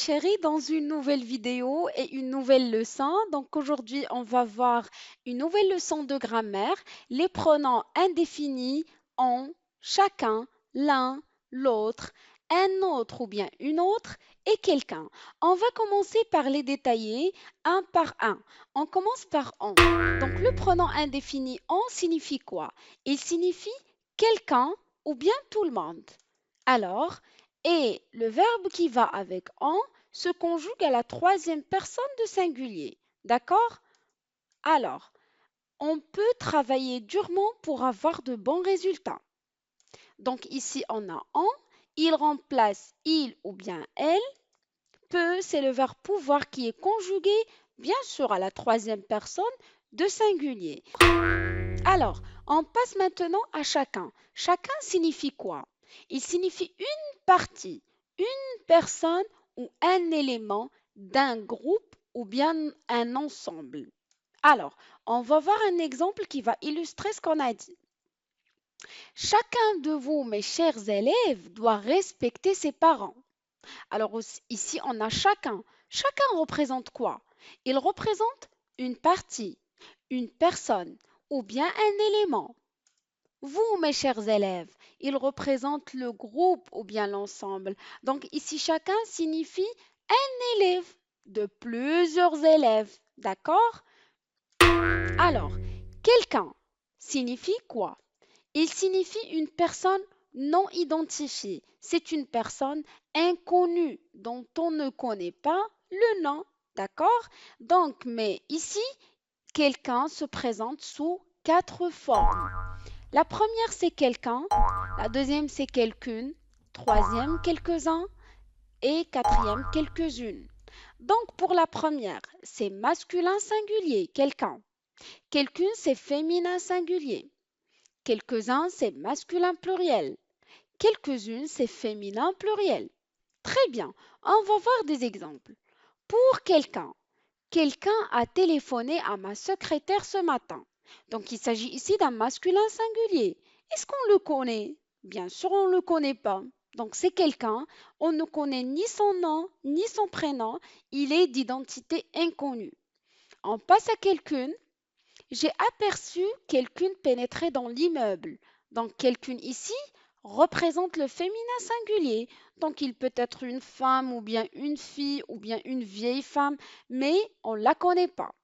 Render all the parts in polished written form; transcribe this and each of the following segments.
chéris dans une nouvelle vidéo et une nouvelle leçon. Donc aujourd'hui, on va voir une nouvelle leçon de grammaire, les pronoms indéfinis en, chacun, l'un, l'autre, un autre ou bien une autre et quelqu'un. On va commencer par les détailler un par un. On commence par en. Donc le pronom indéfini en signifie quoi? Il signifie quelqu'un ou bien tout le monde. Alors, et le verbe qui va avec en se conjugue à la troisième personne de singulier. D'accord? Alors, on peut travailler durement pour avoir de bons résultats. Donc ici, on a en, il remplace il ou bien elle. Peut, c'est le verbe pouvoir qui est conjugué, bien sûr, à la troisième personne de singulier. Alors, on passe maintenant à chacun. Chacun signifie quoi? Il signifie une partie, une personne ou un élément d'un groupe ou bien un ensemble. Alors, on va voir un exemple qui va illustrer ce qu'on a dit. Chacun de vous, mes chers élèves, doit respecter ses parents. Alors ici, on a chacun. Chacun représente quoi? Il représente une partie, une personne ou bien un élément. Vous, mes chers élèves, il représente le groupe ou bien l'ensemble. Donc ici, chacun signifie un élève de plusieurs élèves. D'accord? Alors, quelqu'un signifie quoi? Il signifie une personne non identifiée. C'est une personne inconnue dont on ne connaît pas le nom. D'accord? Donc, mais ici, quelqu'un se présente sous quatre formes. La première, c'est quelqu'un. La deuxième, c'est quelqu'une. Troisième, quelques-uns. Et quatrième, quelques-unes. Donc, pour la première, c'est masculin singulier, quelqu'un. Quelqu'une, c'est féminin singulier. Quelques-uns, c'est masculin pluriel. Quelques-unes, c'est féminin pluriel. Très bien, on va voir des exemples. Pour quelqu'un, quelqu'un a téléphoné à ma secrétaire ce matin. Donc il s'agit ici d'un masculin singulier. Est-ce qu'on le connaît? Bien sûr, on ne le connaît pas. Donc c'est quelqu'un, on ne connaît ni son nom ni son prénom, il est d'identité inconnue. On passe à quelqu'une. J'ai aperçu quelqu'une pénétrer dans l'immeuble. Donc quelqu'une ici représente le féminin singulier. Donc il peut être une femme ou bien une fille ou bien une vieille femme, mais on ne la connaît pas.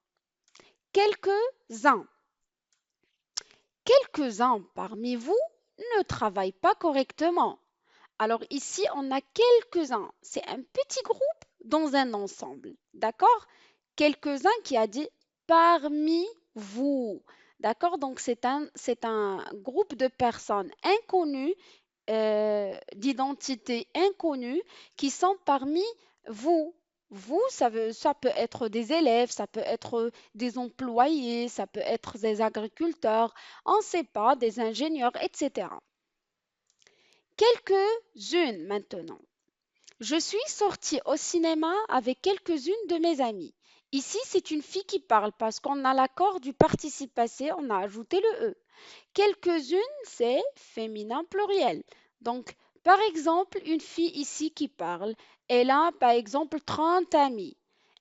Quelques-uns. Quelques-uns parmi vous ne travaillent pas correctement. Alors ici, on a quelques-uns. C'est un petit groupe dans un ensemble. D'accord? Quelques-uns qui a dit parmi vous. D'accord? Donc c'est un groupe de personnes inconnues, d'identité inconnue, qui sont parmi vous. Vous, ça peut être des élèves, ça peut être des employés, ça peut être des agriculteurs, on ne sait pas, des ingénieurs, etc. Quelques-unes maintenant. Je suis sortie au cinéma avec quelques-unes de mes amies. Ici, c'est une fille qui parle parce qu'on a l'accord du participe passé, on a ajouté le E. Quelques-unes, c'est féminin pluriel. Donc, par exemple, une fille ici qui parle, elle a par exemple 30 amis.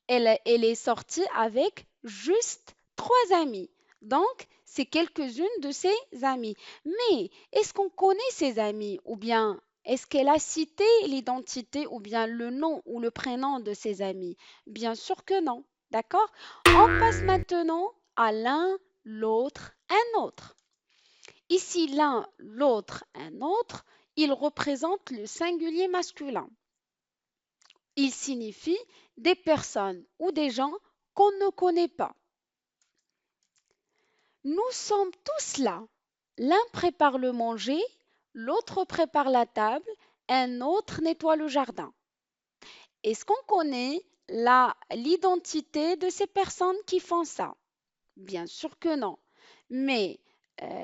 Elle est sortie avec juste 3 amis. Donc, c'est quelques-unes de ses amis. Mais est-ce qu'on connaît ses amis ou bien est-ce qu'elle a cité l'identité ou bien le nom ou le prénom de ses amis? Bien sûr que non. D'accord? On passe maintenant à l'un, l'autre, un autre. Ici, l'un, l'autre, un autre, il représente le singulier masculin. Il signifie des personnes ou des gens qu'on ne connaît pas. Nous sommes tous là. L'un prépare le manger, l'autre prépare la table, un autre nettoie le jardin. Est-ce qu'on connaît l'identité de ces personnes qui font ça? Bien sûr que non. Mais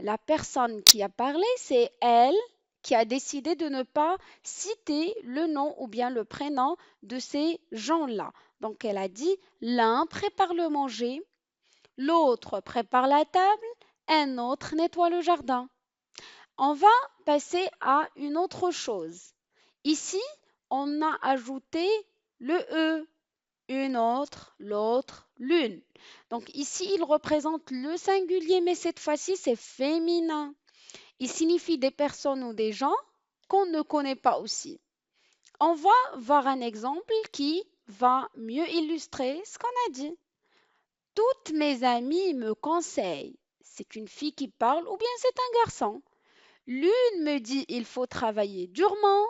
la personne qui a parlé, c'est elle qui a décidé de ne pas citer le nom ou bien le prénom de ces gens-là. Donc elle a dit, l'un prépare le manger, l'autre prépare la table, un autre nettoie le jardin. On va passer à une autre chose. Ici, on a ajouté le E, une autre, l'autre, l'une. Donc ici, il représente le singulier, mais cette fois-ci, c'est féminin. Il signifie des personnes ou des gens qu'on ne connaît pas aussi. On va voir un exemple qui va mieux illustrer ce qu'on a dit. Toutes mes amies me conseillent. C'est une fille qui parle ou bien c'est un garçon. L'une me dit il faut travailler durement,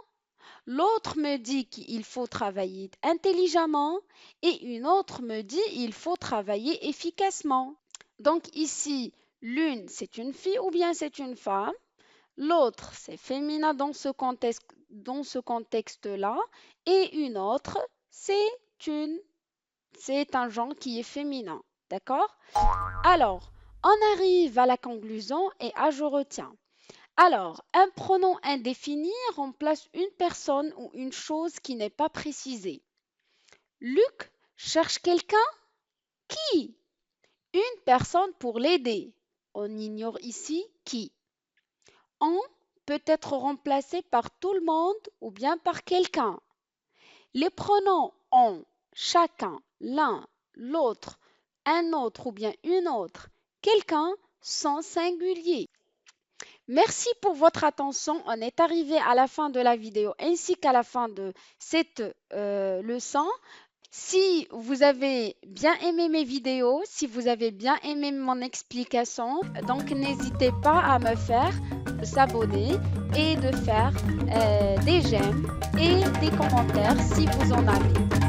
l'autre me dit qu'il faut travailler intelligemment et une autre me dit il faut travailler efficacement. Donc ici, l'une c'est une fille ou bien c'est une femme, l'autre c'est féminin dans ce contexte-là et une autre une, c'est un genre qui est féminin. D'accord? Alors, on arrive à la conclusion et à je retiens. Alors, un pronom indéfini remplace une personne ou une chose qui n'est pas précisée. Luc cherche quelqu'un qui? Une personne pour l'aider. On ignore ici qui. On peut être remplacé par tout le monde ou bien par quelqu'un. Les pronoms on, chacun, l'un, l'autre, un autre ou bien une autre, quelqu'un sont singuliers. Merci pour votre attention. On est arrivé à la fin de la vidéo ainsi qu'à la fin de cette leçon. Si vous avez bien aimé mes vidéos, si vous avez bien aimé mon explication, donc n'hésitez pas à me faire s'abonner et de faire des j'aime et des commentaires si vous en avez.